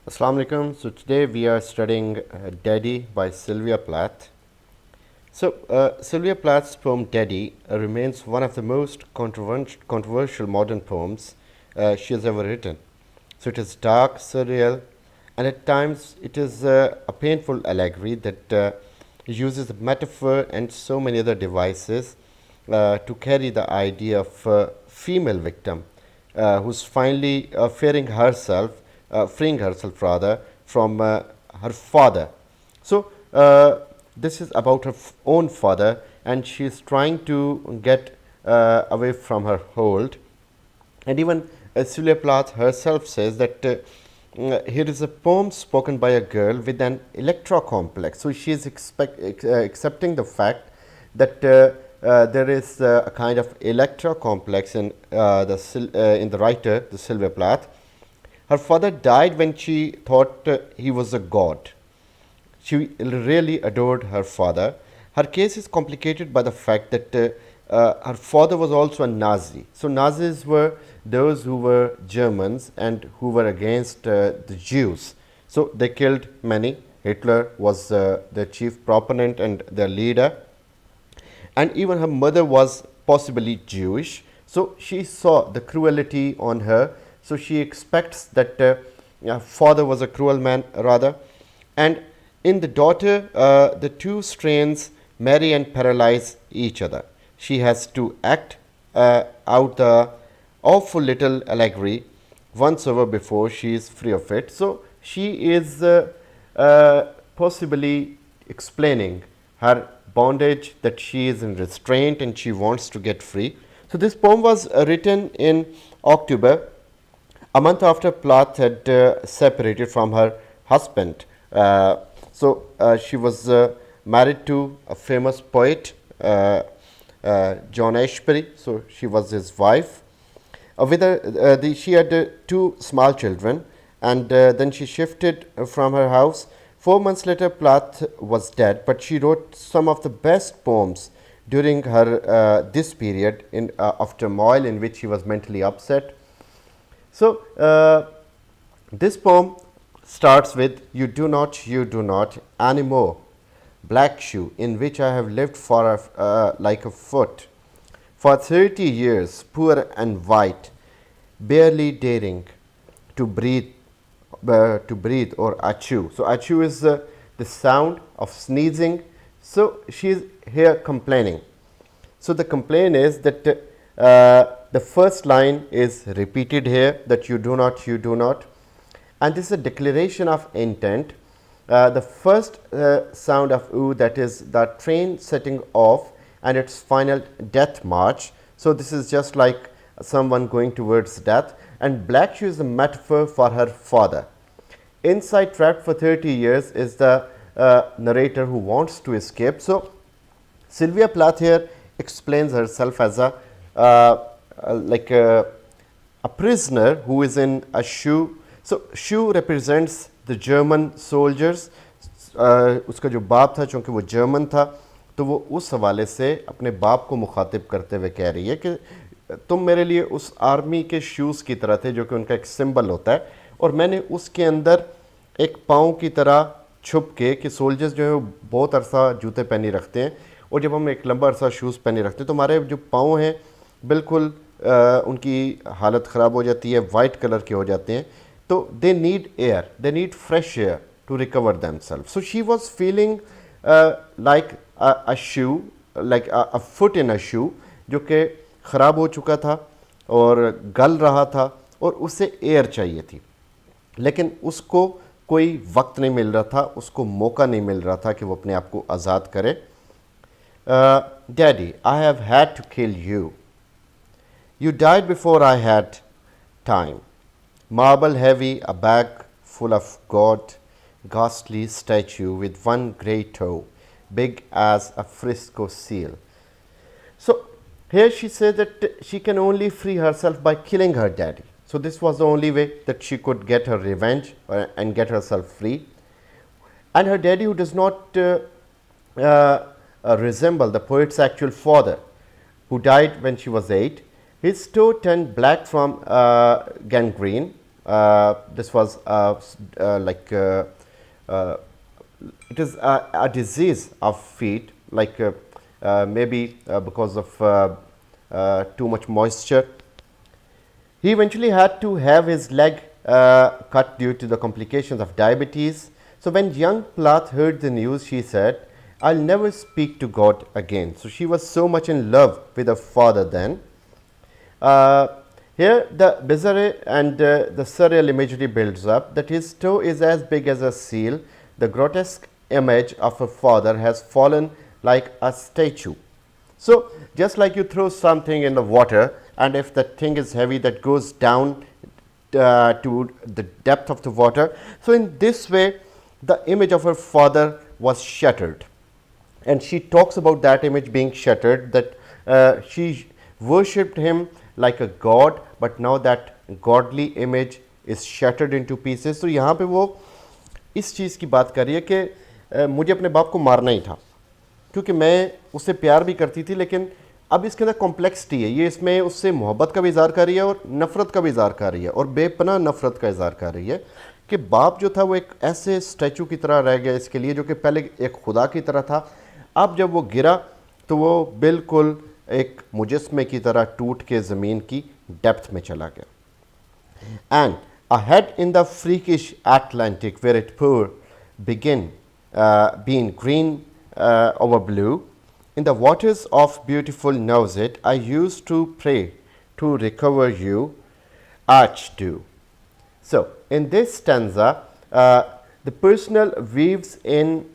Assalamu alaikum. So today we are studying Daddy by Sylvia Plath. Sylvia Plath's poem Daddy remains one of the most controversial modern poems she has ever written. So it is dark, surreal, and at times it is a painful allegory that uses metaphor and so many other devices to carry the idea of a female victim who's finally freeing herself rather from her father. So this is about her own father, and she is trying to get away from her hold. And even Sylvia Plath herself says that here is a poem spoken by a girl with an Electra complex. So she is accepting the fact that there is a kind of Electra complex in the writer, the Sylvia Plath. Her father died when she thought he was a god. She really adored her father. Her case is complicated by the fact that her father was also a Nazi. So, Nazis were those who were Germans and who were against the Jews. So, they killed many. Hitler was their chief proponent and their leader. And even her mother was possibly Jewish. So, she saw the cruelty on her. So, she expects that her father was a cruel man, rather. And in the daughter, the two strains marry and paralyze each other. She has to act out the awful little allegory once over before she is free of it. So she is possibly explaining her bondage, that she is in restraint and she wants to get free. So this poem was written in October, a month after Plath had separated from her husband. She was married to a famous poet, John Ashbery. So she was his wife. She had two small children, and then she shifted from her house. 4 months later, Plath was dead, but she wrote some of the best poems during her this period of turmoil in which she was mentally upset. So this poem starts with you do not anymore, black shoe in which I have lived for like a foot. For 30 years, poor and white, barely daring to breathe or achoo. So achoo is the sound of sneezing. So she is here complaining. So the complaint is that the first line is repeated here, that you do not. And this is a declaration of intent. The first sound of oo, that is the train setting off and its final death march. So this is just like someone going towards death. And black shoe is a metaphor for her father. Inside, trapped for 30 years, is the narrator who wants to escape. So Sylvia Plath here explains herself as a prisoner who is in a shoe. So shoe represents the German soldiers. उसका जो बाप था, चूँकि वो German था, तो वो उस हवाले से अपने बाप को मुखातिब करते हुए कह रही है कि तुम मेरे लिए उस आर्मी के शूज़ की तरह थे, जो कि उनका एक सिंबल होता है, और मैंने उसके अंदर एक पाँव की तरह छुप के, कि सोल्जर्स जो है वो बहुत अरसा जूते पहनी रखते हैं, और जब हम एक लंबा अरसा शूज़ पहने रखते हैं तो हमारे जो पाँव हैं बिल्कुल उनकी हालत ख़राब हो जाती है, वाइट कलर के हो जाते हैं. तो they need air, they need fresh air to recover themselves. So she was feeling like a shoe, like a foot in a shoe, जो कि ख़राब हो चुका था और गल रहा था और उसे एयर चाहिए थी, लेकिन उसको कोई वक्त नहीं मिल रहा था, उसको मौका नहीं मिल रहा था कि वो अपने आप को आज़ाद करे. Daddy, I have had to kill you. You died before I had time. Marble heavy, a bag full of God, ghastly statue with one grey toe, big as a Frisco seal. So here she says that she can only free herself by killing her daddy. So this was the only way that she could get her revenge and get herself free. And her daddy, who does not resemble the poet's actual father, who died when she was 8, his toe turned black from gangrene, This was like it is a disease of feet, like maybe because of too much moisture. He eventually had to have his leg cut due to the complications of diabetes. So when young Plath heard the news, she said, "I'll never speak to God again." So she was so much in love with her father then. Uh, Here the bizarre and the surreal imagery builds up, that his toe is as big as a seal. The grotesque image of a father has fallen like a statue. So just like you throw something in the water, and if that thing is heavy, that goes down to the depth of the water. So in this way, the image of her father was shattered. And she talks about that image being shattered, that she worshipped him like a god, but now that godly image is shattered into pieces. तो यहाँ पे वो इस चीज़ की बात कर रही है कि मुझे अपने बाप को मारना ही था, क्योंकि मैं उससे प्यार भी करती थी, लेकिन अब इसके अंदर कॉम्प्लेक्सिटी है, ये इसमें उससे मोहब्बत का भी इज़हार कर रही है और नफ़रत का भी इज़हार कर रही है और बेपनाह नफ़रत का इज़हार कर रही है कि बाप जो था वो एक ऐसे स्टैचू की तरह रह गया इसके लिए, जो कि पहले एक खुदा की तरह था। अब जब वो गिरा तो वो बिल्कुल एक मुजस्मे की तरह टूट के ज़मीन की डेप्थ में चला गया। And ahead in the freakish Atlantic, where it pour begin being green over blue, in the waters of beautiful Nauset, I used to pray to recover you, Archdew. So in this stanza, the personal weaves in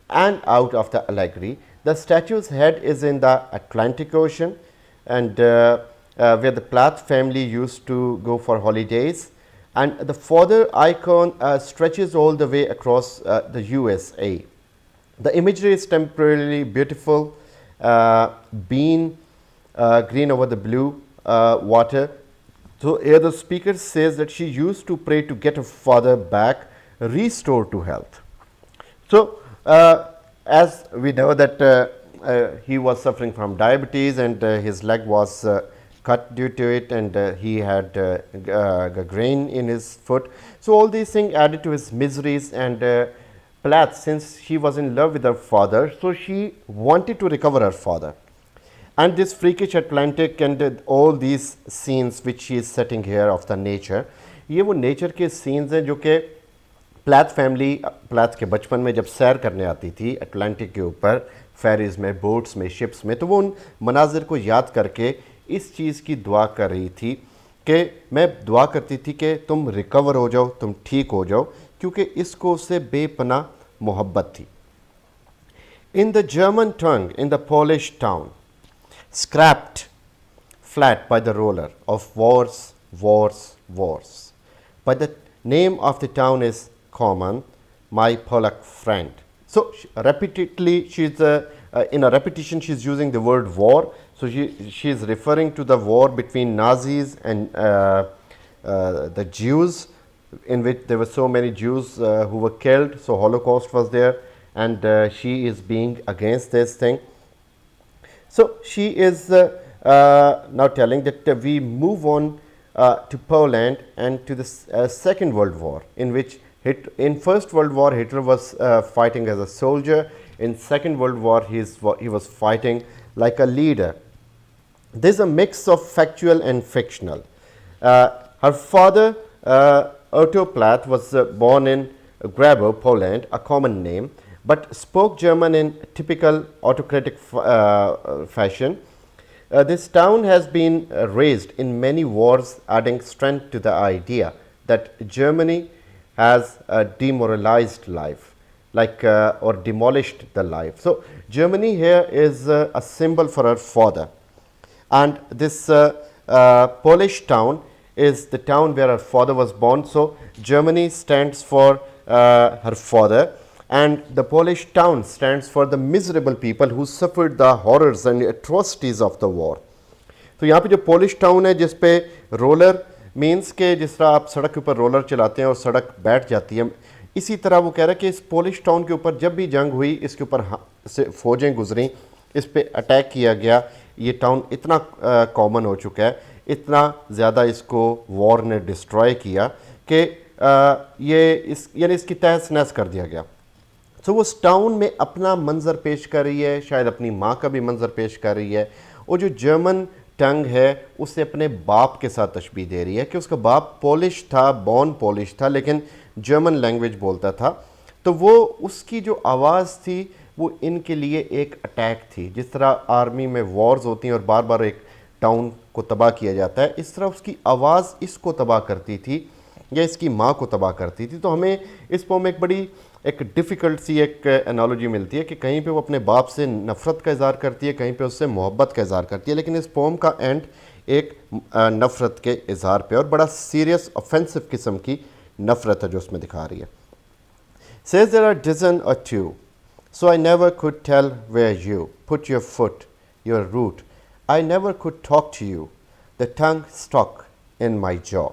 and out of the allegory. The statue's head is in the Atlantic Ocean, and where the Plath family used to go for holidays, and the father icon stretches all the way across the USA. The imagery is temporarily beautiful, being green over the blue water. So here the speaker says that she used to pray to get her father back, restored to health. So as we know that he was suffering from diabetes, and his leg was cut due to it, and he had gangrene in his foot. So all these things added to his miseries, and Plath, since she was in love with her father, so she wanted to recover her father. And this freakish Atlantic and all these scenes which she is setting here of the nature, ये वो nature के scenes हैं जो कि Plath family Plath के बचपन में जब सैर करने आती थी अटलांटिक के ऊपर, फेरीज़ में, बोट्स में, शिप्स में, तो वो उन मनाजिर को याद करके इस चीज़ की दुआ कर रही थी कि मैं दुआ करती थी कि तुम रिकवर हो जाओ, तुम ठीक हो जाओ, क्योंकि इसको उससे बेपनाह मोहब्बत थी। In the German tongue, in the Polish town, scrapped flat by the roller of wars, wars, wars. But the name of the town is common, my Polak friend. So repeatedly, she's in a repetition, she's using the word war. So she is referring to the war between Nazis and the Jews, in which there were so many Jews who were killed. So Holocaust was there, and she is being against this thing. So she is now telling that we move on to Poland and to the Second World War, in which in First World War Hitler was fighting as a soldier. In Second World War he was fighting like a leader. There is a mix of factual and fictional. Her father Otto Plath was born in Grabow, Poland, a common name, but spoke German in typical autocratic fashion. This town has been raised in many wars, adding strength to the idea that Germany has demoralized life, or demolished the life. So Germany here is a symbol for her father, and this Polish town is the town where her father was born. So Germany stands for her father, and the Polish town stands for the miserable people who suffered the horrors and atrocities of the war. तो यहाँ पे जो Polish town है, जिस पे roller means के जिस तरह आप सड़क के ऊपर रोलर चलाते हैं और सड़क बैठ जाती है, इसी तरह वो कह रहा है कि इस पोलिश टाउन के ऊपर जब भी जंग हुई, इसके ऊपर से फ़ौजें गुजरी, इस पे अटैक किया गया, ये टाउन इतना कॉमन हो चुका है, इतना ज़्यादा इसको वॉर ने डिस्ट्रॉय किया कि ये इस यानी इसकी तहस नहस कर दिया गया। तो वो उस टाउन में अपना मंज़र पेश कर रही है, शायद अपनी माँ का भी मंज़र पेश कर रही है, और जो जर्मन टंग है उसे अपने बाप के साथ तशबीह दे रही है कि उसका बाप पोलिश था, बॉर्न पोलिश था, लेकिन जर्मन लैंग्वेज बोलता था। तो वो उसकी जो आवाज़ थी वो इनके लिए एक अटैक थी। जिस तरह आर्मी में वॉर्स होती हैं और बार बार एक टाउन को तबाह किया जाता है, इस तरह उसकी आवाज़ इसको तबाह करती थी या इसकी माँ को तबाह करती थी। तो हमें इस पोम में एक बड़ी एक डिफ़िकल्ट सी एक एनालॉजी मिलती है कि कहीं पे वो अपने बाप से नफ़रत का इज़हार करती है, कहीं पे उससे मोहब्बत का इज़हार करती है, लेकिन इस पोम का एंड एक नफ़रत के इज़हार पे और बड़ा सीरियस ऑफेंसिव किस्म की नफ़रत है जो उसमें दिखा रही है। Says there are dozen or two, so I never could tell where you put your foot, your root. I never could talk to you. The tongue stuck in my jaw.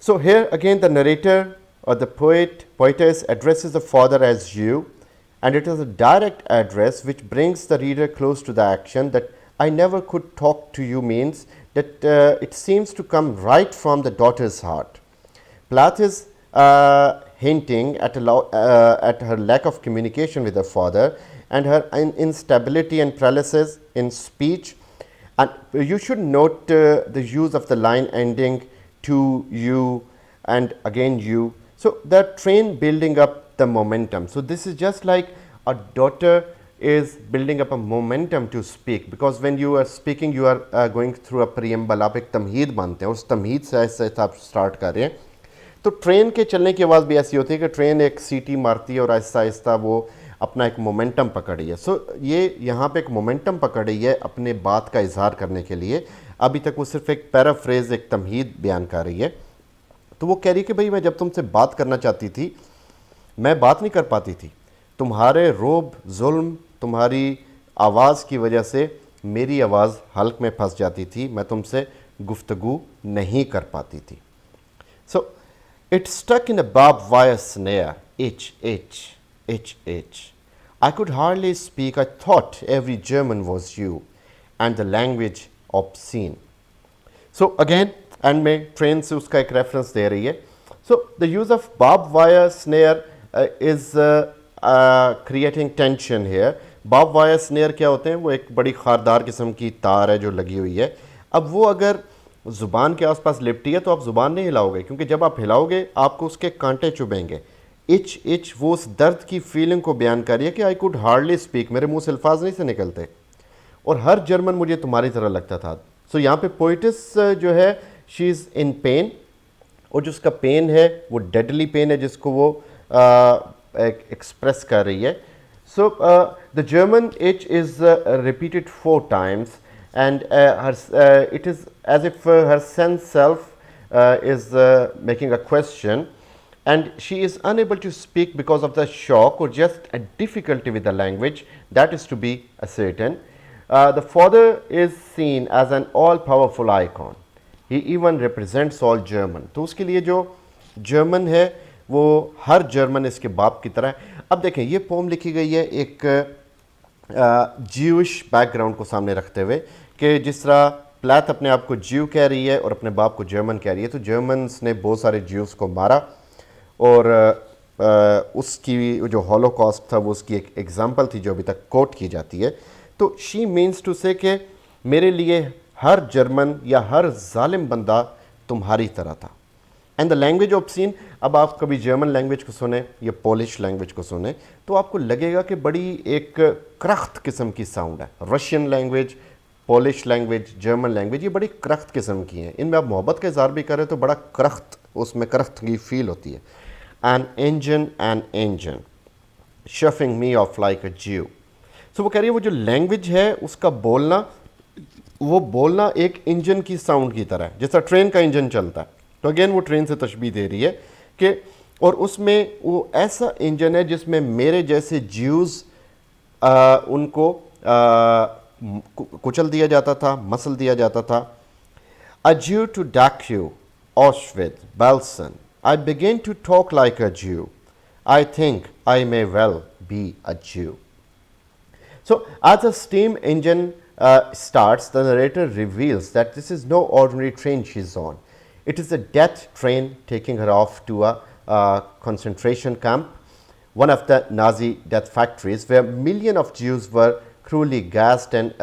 So here again the narrator or the poetess addresses the father as you, and it is a direct address which brings the reader close to the action. That I never could talk to you means that it seems to come right from the daughter's heart. Plath is hinting at her lack of communication with her father and her instability and paralysis in speech. And you should note the use of the line ending to you and again you. So the train building up the momentum. So this is just like a daughter is building up a momentum to speak, because when you are speaking you are going through a preamble. आप एक तमहीद मानते हैं, उस तमहीद से ऐसे आप start कर रहे हैं। तो ट्रेन के चलने की आवाज़ भी ऐसी होती है कि ट्रेन एक सीटी मारती है और आहिस्ता आहिस्ता वो अपना एक मोमेंटम पकड़ रही है। सो ये यहाँ पे एक मोमेंटम पकड़ रही है अपने बात का इजहार करने के लिए। अभी तक वो सिर्फ एक पैराफ्रेज, एक तमहीद बयान कर रही है। तो वो कह रही है कि भाई मैं जब तुमसे बात करना चाहती थी मैं बात नहीं कर पाती थी, तुम्हारे रोब जुल्म, तुम्हारी आवाज़ की वजह से मेरी आवाज़ हल्क में फंस जाती थी, मैं तुमसे गुफ्तगू नहीं कर पाती थी। सो it stuck in a barbed wire snare, itch, itch, itch, itch. I could hardly speak. I thought every German was you, and the language obscene. So again, and में ट्रेन से उसका एक रेफरेंस दे रही है। So the use of barbed wire snare is creating tension here. Barbed wire snare क्या होते हैं? वो एक बड़ी खारदार किस्म की तार है जो लगी हुई है। अब वो अगर ज़ुबान के आसपास लिपटी है तो आप ज़ुबान नहीं हिलाओगे, क्योंकि जब आप हिलाओगे आपको उसके कांटे चुभेंगे। इच इच वो उस दर्द की फीलिंग को बयान करिए कि आई कुड हार्डली स्पीक, मेरे मुंह से अल्फाज नहीं से निकलते और हर जर्मन मुझे तुम्हारी तरह लगता था। सो यहाँ पे पोइटिस जो है शी इज़ इन पेन, और जो उसका पेन है वो डेडली पेन है जिसको वो एक्सप्रेस कर रही है। So the German etch is repeated 4 times, and it is as if her sense self is making a question, and she is unable to speak because of the shock or just a difficulty with the language that is to be ascertained. The father is seen as an all powerful icon. He even represents all German. तो उसके लिए जो German है वो हर German इसके बाप की तरह है। अब देखें ये पोम लिखी गई है एक ज्यूइश बैकग्राउंड को सामने रखते हुए कि जिस तरह प्लैथ अपने आप को ज्यू कह रही है और अपने बाप को जर्मन कह रही है। तो जर्मन्स ने बहुत सारे ज्यूस को मारा और उसकी जो हॉलोकॉस्ट था वो उसकी एक एग्जांपल थी जो अभी तक कोट की जाती है। तो शी मीन्स टू से कि मेरे लिए हर जर्मन या हर जालिम बंदा तुम्हारी तरह था। एंड द लैंग्वेज ऑब्सीन, अब आप कभी जर्मन लैंग्वेज को सुने या पोलिश लैंग्वेज को सुने तो आपको लगेगा कि बड़ी एक क्रख्त किस्म की साउंड है। Russian language, Polish language, German language, ये बड़ी क्रख्त किस्म की हैं। इनमें आप मोहब्बत का इज़हार भी करें तो बड़ा क्रख्त, उसमें क्रख्त की फील होती है। An engine chuffing me off like a Jew. So वो कह रही है वो जो लैंग्वेज है उसका बोलना, वो बोलना एक इंजन की साउंड की तरह है, जैसा ट्रेन का इंजन चलता है। तो अगेन वो ट्रेन से तशबीह दे रही है कि और उसमें वो ऐसा इंजन है जिसमें मेरे जैसे ज्यूज़ उनको कुचल दिया जाता था, मसल दिया जाता था। A Jew to Dachau, Auschwitz, Belsen. I begin to talk like a Jew. I think I may well be a Jew. So as a steam engine starts, the narrator reveals that this is no ordinary train she's on. It is a death train taking her off to a concentration camp, one of the Nazi death factories where millions of Jews were cruelly gassed and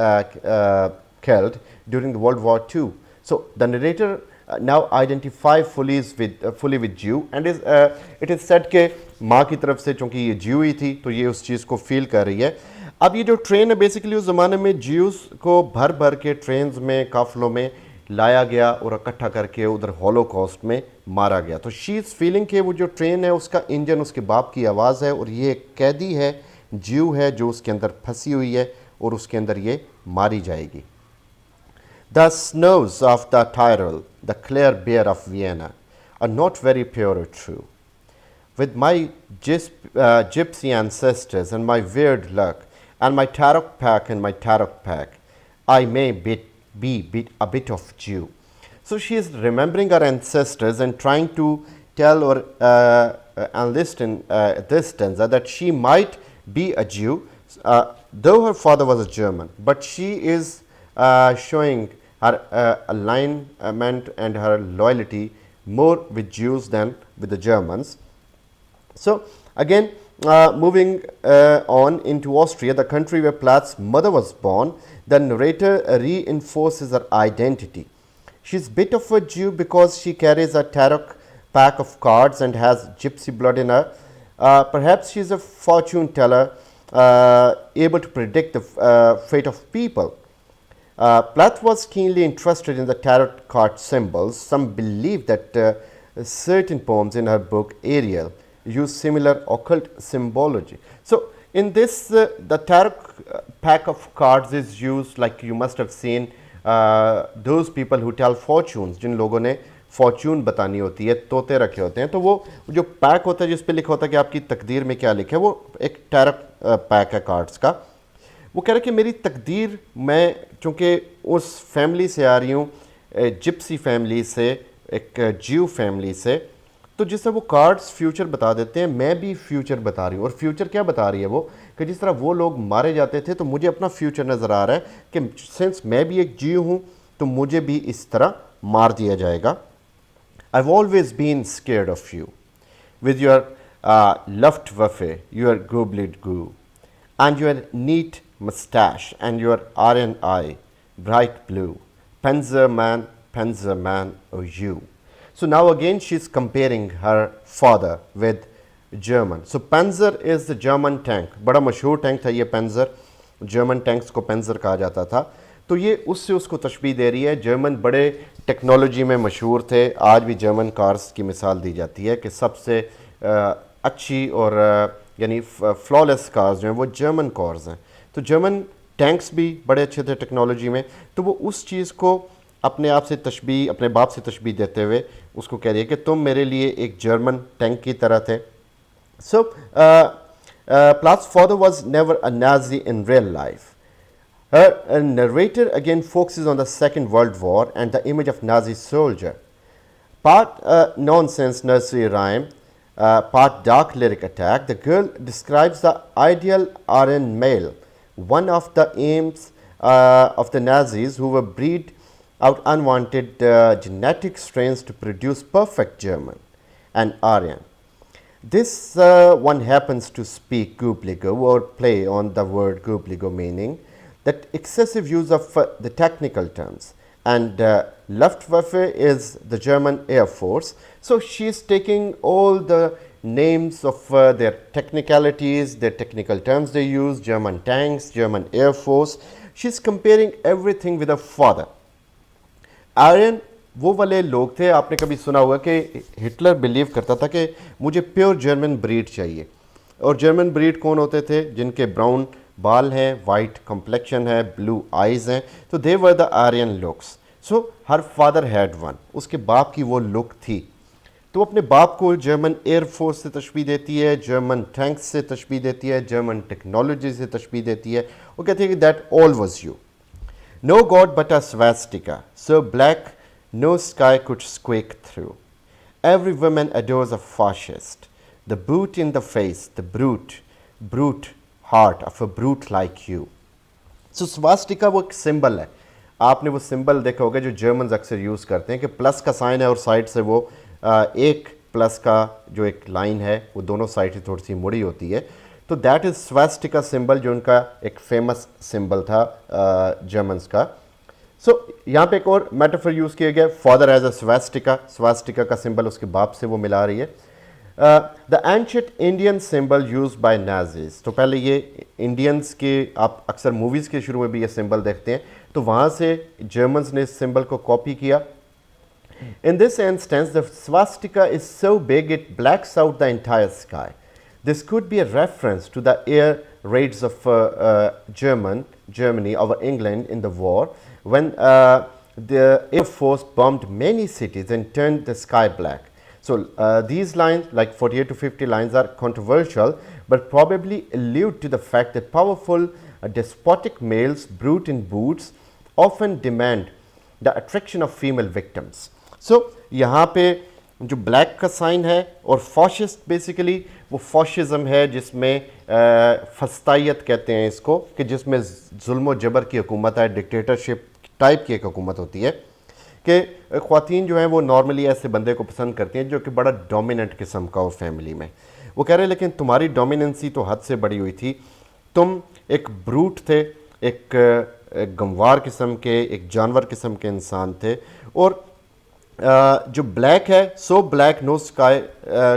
killed during the World War II. So the narrator now identify fully with Jew, and it is said कि माँ की तरफ से चूँकि ये Jew ही थी तो ये उस चीज़ को फील कर रही है. अब ये जो ट्रेन है बेसिकली उस ज़माने में Jews को भर भर के ट्रेन्स में काफ़िलों में लाया गया और इकट्ठा करके उधर हॉलोकॉस्ट में मारा गया. तो शी इज़ फीलिंग कि वो जो ट्रेन है उसका इंजन उसके बाप की आवाज़ है और ये एक कैदी है, ज्यू है जो उसके अंदर फंसी हुई है और उसके अंदर ये मारी जाएगी. The snows of the Tyrol, the clear beer of Vienna, are not very pure or true. With my gypsy ancestors and my weird luck, and my tarot pack and my tarot pack, I may be a bit of Jew. So she is remembering her ancestors and trying to tell or enlist in this stanza that she might be a Jew, though her father was a German. But she is showing her alignment and her loyalty more with Jews than with the Germans. So again, moving on into Austria, the country where Plath's mother was born, the narrator reinforces her identity. She's a bit of a Jew because she carries a tarot pack of cards and has gypsy blood in her. Perhaps she's a fortune teller, able to predict the fate of people. Plath was keenly interested in the tarot card symbols. Some believe that certain poems in her book Ariel use similar occult symbology. So in this, the tarot pack of cards is used, like you must have seen those people who tell fortunes, जिन लोगों ने Fortune बतानी होती है, तोते रखे होते हैं, तो वो जो पैक होता है जिस पे लिखा होता है कि आपकी तकदीर में क्या लिखा है, वो एक टैरो पैक है कार्ड्स का. वो कह रहे कि मेरी तकदीर, मैं चूँकि उस फैमिली से आ रही हूँ, जिप्सी फैमिली से, एक ज्यू फैमिली से, तो जिससे वो कार्ड्स फ्यूचर बता देते हैं, मैं भी फ्यूचर बता रही हूँ. और फ्यूचर क्या बता रही है वो, कि जिस तरह वो लोग मारे जाते थे तो मुझे अपना फ्यूचर नज़र आ रहा है कि सिंस मैं भी एक ज्यू हूँ तो मुझे भी इस तरह मार दिया जाएगा. I've always been scared of you, with your Luftwaffe, your goblet goo, and your neat mustache, and your iron eye, bright blue. Panzer man, oh you. So now again she's comparing her father with German. So Panzer is the German tank. बड़ा मशहूर tank था ये Panzer. German tanks को Panzer कहा जाता था. तो ये उससे उसको तशबीह दे रही है. जर्मन बड़े टेक्नोलॉजी में मशहूर थे. आज भी जर्मन कार्स की मिसाल दी जाती है कि सबसे अच्छी और यानी फ्लॉलेस कार्स जो हैं वो जर्मन कार्स हैं. तो जर्मन टैंक्स भी बड़े अच्छे थे टेक्नोलॉजी में. तो वो उस चीज़ को अपने आप से तशबीह, अपने बाप से तशबीह देते हुए उसको कह रही है कि तुम मेरे लिए एक जर्मन टैंक की तरह थे. सो Plath's father was never a Nazi in real life. Her narrator again focuses on the Second World War and the image of Nazi soldier. Part nonsense nursery rhyme, part dark lyric attack, the girl describes the ideal Aryan male, one of the aims of the Nazis who were breed out unwanted genetic strains to produce perfect German and Aryan. This one happens to speak Goobligo or play on the word Goobligo, meaning that excessive use of the technical terms, and Luftwaffe is the German Air Force. So she is taking all the names of their technicalities, their technical terms they use, German tanks, German Air Force. She is comparing everything with her father. Aryan वो वाले लोग थे, आपने कभी सुना होगा कि Hitler believe करता था कि मुझे प्योर जर्मन ब्रीड चाहिए. और जर्मन ब्रीड कौन होते थे? जिनके ब्राउन बाल हैं, वाइट कम्प्लेक्शन है, ब्लू आइज़ हैं. तो they were the Aryan looks. So her father had one. उसके बाप की वो लुक थी. तो अपने बाप को जर्मन एयर फोर्स से तशबीह देती है, जर्मन टैंक्स से तशबीह देती है, जर्मन टेक्नोलॉजी से तशबीह देती है. वो कहती है कि that all was you. No God but a swastika, so black no sky could squeak through. Every woman adores a fascist, the boot in the face, the brute heart of a brute like you. सो स्वास्टिका वो एक symbol है, आपने वो symbol देखा होगा जो Germans अक्सर use करते हैं कि प्लस का साइन है और साइड से वो एक प्लस का जो एक लाइन है वो दोनों साइड से थोड़ी सी मुड़ी होती है, तो दैट इज़ स्वास्टिका सिंबल जो उनका एक फेमस सिंबल था जर्मन्स का। सो यहाँ पे एक और मेटाफर यूज़ किया गया, फादर एज अ स्वास्टिका, स्वास्टिका का सिंबल उसके बाप से वो मिला रही है। The ancient Indian symbol use by Nazis, तो पहले ये इंडियंस के आप अक्सर मूवीज़ के शुरू में भी ये सिंबल देखते हैं, तो वहाँ से जर्मन्स ने इस सिंबल को कॉपी किया। In this instance, the swastika is so big it blacks out the entire sky. This could be a reference to the air raids of Germany over England in the war, when the Air Force bombed many cities and turned the sky black. So these lines, like 48 to 50 lines, are controversial, but probably allude to the fact that powerful despotic males, brute in boots, often demand the attraction of female victims. So यहाँ पे जो black का sign है और फॉशिस्ट basically वो फॉशिज़म है जिसमें फस्तायत कहते हैं इसको, कि जिसमें जुल्म जबर की हुकूमत है, डिक्टेटरशिप टाइप की एक हुकूमत होती है कि ख़वातीन जो हैं वो नॉर्मली ऐसे बंदे को पसंद करती हैं जो कि बड़ा डोमिनेंट किस्म का हो फैमिली में। वो कह रहे हैं लेकिन तुम्हारी डोमिनेंसी तो हद से बड़ी हुई थी, तुम एक ब्रूट थे, एक गंवार किस्म के, एक जानवर किस्म के इंसान थे, और जो ब्लैक है, so black no sky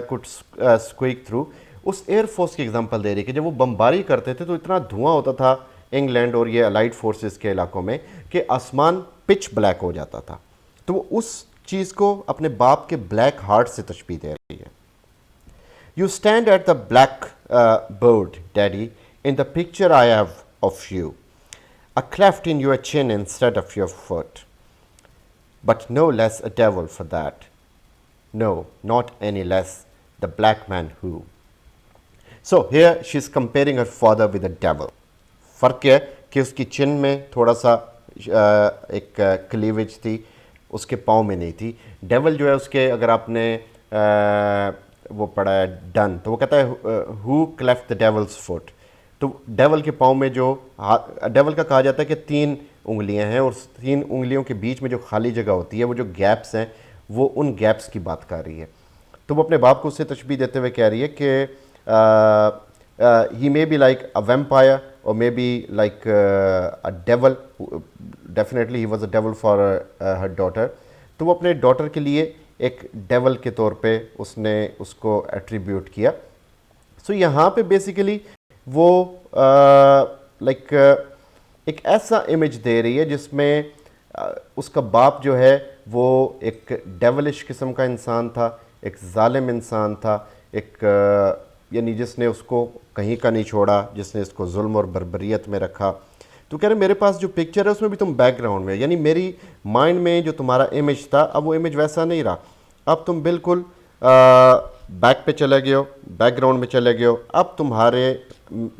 could squeak through, उस एयरफोर्स की एग्जांपल दे रही है कि जब वो बमबारी करते थे तो इतना धुआं होता था इंग्लैंड और ये अलाइड फोर्सेस के इलाकों में कि आसमान पिच ब्लैक हो जाता था, तो वो उस चीज़ को अपने बाप के ब्लैक हार्ट से तशबीह दे रही है। You stand at the black bird daddy in the picture I have of you, a cleft in your chin instead of your foot, but no less a devil for that. No, not any less the black man who. So here she is comparing her father with a devil. फ़र्क है कि उसकी चिन में थोड़ा सा एक cleavage थी, उसके पाँव में नहीं थी। डेवल जो है उसके, अगर आपने वो पढ़ा है डन, तो वो कहता है who cleft the dwells foot, तो डेवल के पाँव में जो डेवल का कहा जाता है कि 3 उंगलियां हैं और 3 उंगलियों के बीच में जो खाली जगह होती है, वो जो गैप्स हैं, वो उन गैप्स की बात कर रही है। तो वो अपने बाप को उससे तशबीह देते हुए कह रही है कि he may be like a vampire और may be like a devil, definitely he was a devil for her daughter. तो वो अपने डॉटर के लिए एक डेवल के तौर पे उसने उसको एट्रीब्यूट किया। सो यहाँ पे बेसिकली वो लाइक एक ऐसा इमेज दे रही है जिसमें उसका बाप जो है वो एक डेवलिश किस्म का इंसान था, एक जालिम इंसान था, एक यानी जिसने उसको कहीं का नहीं छोड़ा, जिसने इसको जुल्म और बर्बरियत में रखा। तो कह रहे मेरे पास जो पिक्चर है उसमें भी तुम बैकग्राउंड में, यानी मेरी माइंड में जो तुम्हारा इमेज था अब वो इमेज वैसा नहीं रहा, अब तुम बिल्कुल बैक पे चले गए हो, बैकग्राउंड में चले गए हो। अब तुम्हारे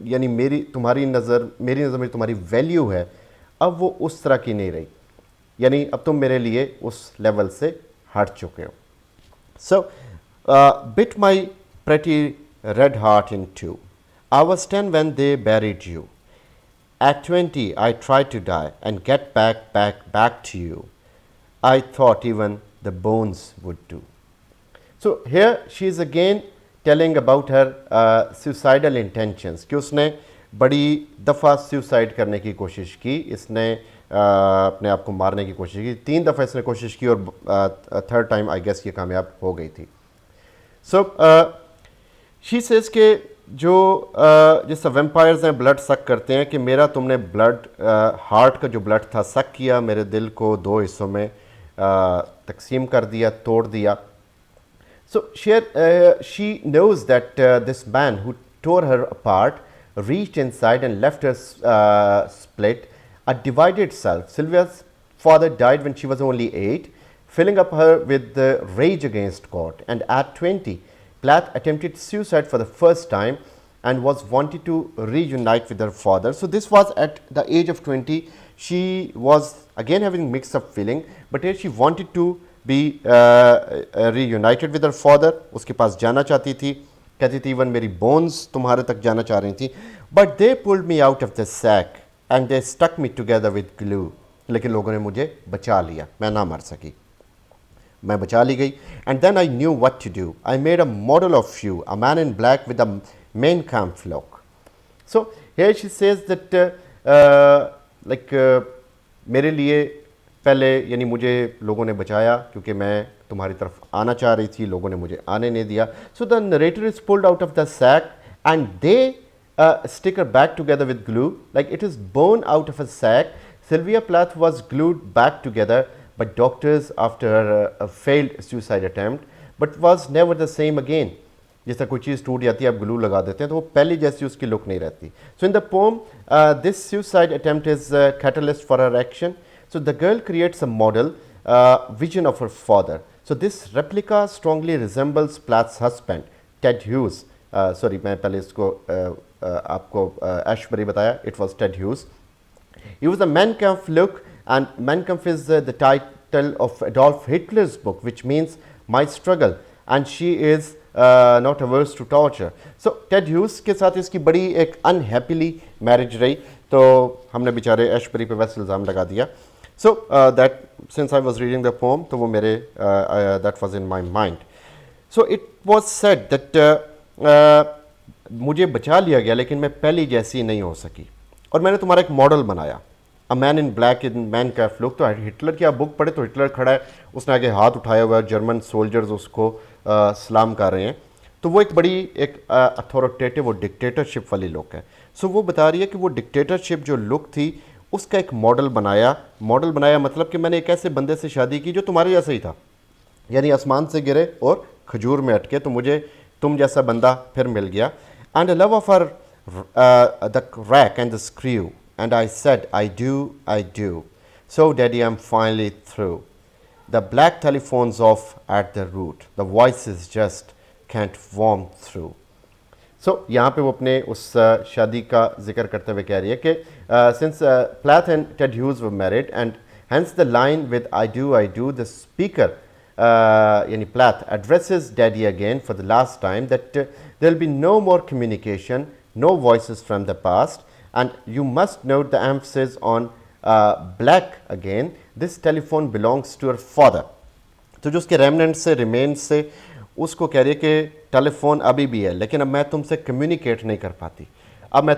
यानी मेरी नज़र में तुम्हारी वैल्यू है अब वो उस तरह की नहीं रही, यानी अब तुम मेरे लिए उस लेवल से हट चुके हो। So bit my pretty red heart in two, I was 10 when they buried you, at 20 I tried to die and get back to you, I thought even the bones would do. So here she is again telling about her suicidal intentions, कि उसने बड़ी दफ़ा suicide करने की कोशिश की, इसने अपने आप को मारने की कोशिश की, 3 दफ़ा इसने कोशिश की और थर्ड टाइम आई गेस ये कामयाब हो गई थी। सो शी सेज के जो जैसे वेम्पायर्स हैं ब्लड सक करते हैं, कि मेरा तुमने ब्लड हार्ट का जो ब्लड था सक किया, मेरे दिल को 2 हिस्सों में तकसीम कर दिया, तोड़ दिया। So she knows that this man who tore her apart reached inside and left her split, a divided self. Sylvia's father died when she was only 8, filling up her with the rage against God. And at 20, Plath attempted suicide for the first time and was wanting to reunite with her father. So this was at the age of 20. She was again having mixed up feeling, but here she wanted to be reunited with her father. उसके पास जाना चाहती थी, कहती थी even मेरी bones तुम्हारे तक जाना चाह रही थी, but they pulled me out of the sack and they stuck me together with glue, लेकिन लोगों ने मुझे बचा लिया, मैं ना मर सकी, मैं बचा ली गई. And then I knew what to do, I made a model of you, a man in black with a Mein Kampf look. So here she says that like मेरे लिए पहले यानी मुझे लोगों ने बचाया क्योंकि मैं तुम्हारी तरफ आना चाह रही थी, लोगों ने मुझे आने नहीं दिया. So the narrator is pulled out of the sack and they stick her back together with glue like it is born out of a sack. Sylvia Plath was glued back together by doctors after a failed suicide attempt, but was never the same again. जैसा कोई चीज़ टूट जाती है, आप glue लगा देते हैं तो वो पहली जैसी उसकी लुक नहीं रहती. So in the poem this suicide attempt is a catalyst for her action. So the girl creates a model vision of her father. So this replica strongly resembles Plath's husband, Ted Hughes. Sorry, मैं पहले इसको आपको Ashbery बताया, it was Ted Hughes. He was a Mein Kampf look, and Mein Kampf is the title of Adolf Hitler's book, which means my struggle, and she is not averse to torture. So Ted Hughes के साथ इसकी बड़ी एक unhappily marriage रही, तो हमने बेचारे Ashbery पे वैसे इल्ज़ाम लगा दिया. So that since I was reading the poem, तो वो मेरे that was in my mind. So it was said that मुझे बचा लिया गया लेकिन मैं पहली जैसी नहीं हो सकी, और मैंने तुम्हारा एक मॉडल बनाया, अ man in black in man Kaif look. तो हिटलर की आप बुक पढ़े तो हिटलर खड़ा है, उसने आगे हाथ उठाया हुआ है, जर्मन सोल्जर्स उसको सलाम कर रहे हैं, तो वो एक बड़ी एक अथॉरिटेटिव और डिक्टेटरशिप वाली लुक है. सो वो बता रही है कि वो डिक्टेटरशिप जो लुक थी उसका एक मॉडल बनाया. मॉडल बनाया मतलब कि मैंने एक ऐसे बंदे से शादी की जो तुम्हारे जैसा ही था, यानी आसमान से गिरे और खजूर में अटके, तो मुझे तुम जैसा बंदा फिर मिल गया. And a love of her, the rack and the screw. And I said, I do. So, Daddy, I'm finally through. The black telephone's off at the root. The voices just can't warm through. So, यहाँ पे वो अपने उस शादी का जिक्र करते हुए कह रही है कि since Plath and Ted Hughes were married, and hence the line with I do, the speaker yani Plath addresses Daddy again for the last time that there will be no more communication, no voices from the past, and you must note the emphasis on black again. This telephone belongs to her father. तो जो उसके remnant से remain से उसको कह रही है कि टेलीफोन अभी भी है लेकिन अब मैं तुमसे कम्युनिकेट नहीं कर पाती, अब मैं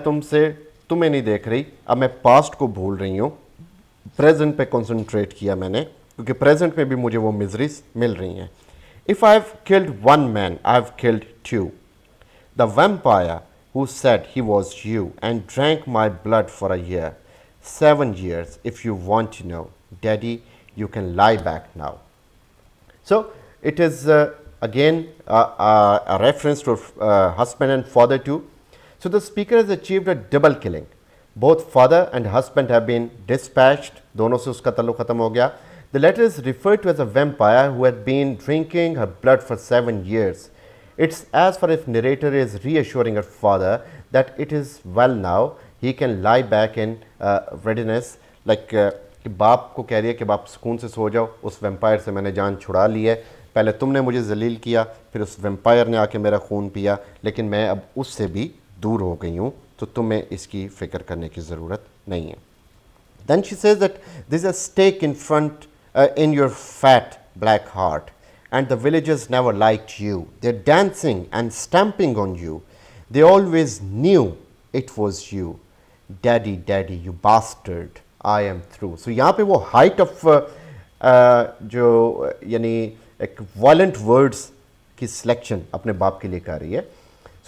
तुम्हें नहीं देख रही, अब मैं पास्ट को भूल रही हूँ, प्रेजेंट पे कंसंट्रेट किया मैंने, क्योंकि प्रेजेंट में भी मुझे वो मिजरीज मिल रही हैं. If I have killed one man I have killed two. The vampire who said he was you and drank my blood for a year, 7 years if you want to know. Daddy, you can lie back now. So it is again a reference to husband and father too. So the speaker has achieved a double killing. Both father and husband have been dispatched. दोनों से उसका ताल्लुक खत्म हो गया. The letter is referred to as a vampire who had been drinking her blood for 7 years. It's as far if narrator is reassuring her father that it is well now, he can lie back in readiness, like कि बाप को कह रही है कि बाप सुकून से सो जाओ, उस वैम्पायर से मैंने जान छुड़ा ली है, पहले तुमने मुझे जलील किया, फिर उस वैम्पायर ने आके मेरा खून पिया, लेकिन मैं अब उससे भी दूर हो गई हूँ, तो तुम्हें इसकी फ़िक्र करने की ज़रूरत नहीं है. Then she says that there is a stake in front in your fat black heart, and the villagers never liked you. They're dancing and stamping on you. They always knew it was you. Daddy, daddy, you bastard, I am through. So यहाँ पे वो height of जो यानी एक violent words की selection अपने बाप के लिए कर रही है.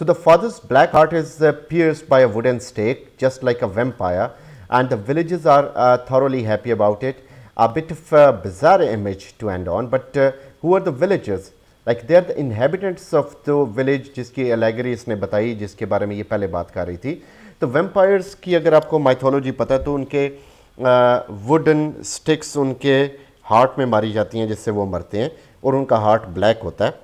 So the father's black heart is pierced by a wooden stake, just like a vampire, and the villagers are thoroughly happy about it. A bit of a bizarre image to end on, but who are the villagers? Like they are the inhabitants of the village जिसकी allegory इसने बताई, जिसके बारे में ये पहले बात कर रही थी. तो vampires की अगर आपको mythology पता है तो उनके wooden sticks उनके हार्ट में मारी जाती हैं जिससे वो मरते हैं, और उनका हार्ट ब्लैक होता है.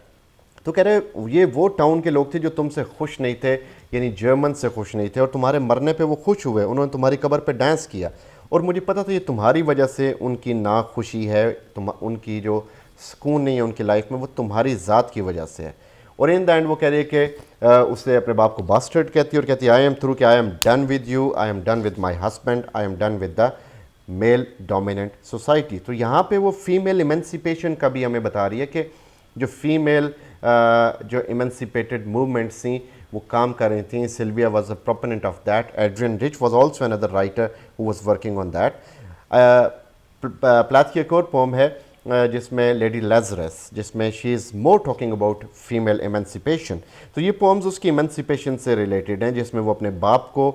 तो कह रहे ये वो टाउन के लोग थे जो तुमसे खुश नहीं थे, यानी जर्मन से खुश नहीं थे, और तुम्हारे मरने पे वो खुश हुए, उन्होंने तुम्हारी कब्र पे डांस किया, और मुझे पता था ये तुम्हारी वजह से उनकी ना खुशी है, उनकी जो सुकून नहीं है उनकी लाइफ में, वो तुम्हारी ज़ात की वजह से है. और इन द एंड वो कह रही है कि उसे अपने बाप को बास्टर्ड कहती है और कहती है आई एम थ्रू कि I am done with you, I am done with my husband, I am done with the male dominant society. तो यहाँ पे वो फीमेल इमेंसिपेशन का भी हमें बता रही है कि जो फीमेल जो इमेंसिपेटेड मूवमेंट्स थी वो काम कर रही थी। Sylvia was a proponent of that, Adrienne Rich was also another writer who was working on that. Plath की एक और पोम है जिसमें लेडी लेजरस, जिसमें she is more talking about female emancipation. तो ये पोम्स उसकी एमेंसिपेशन से रिलेटेड हैं, जिसमें वो अपने बाप को,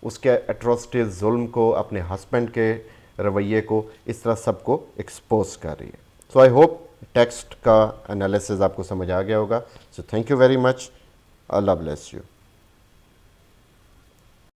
उसके एट्रोसिटीज़, जुल्म को, अपने हस्बैंड के रवैये को, इस तरह सबको एक्सपोज कर रही है। सो आई होप टेक्स्ट का एनालिसिस आपको समझ आ गया होगा। So thank you very much. Allah bless you.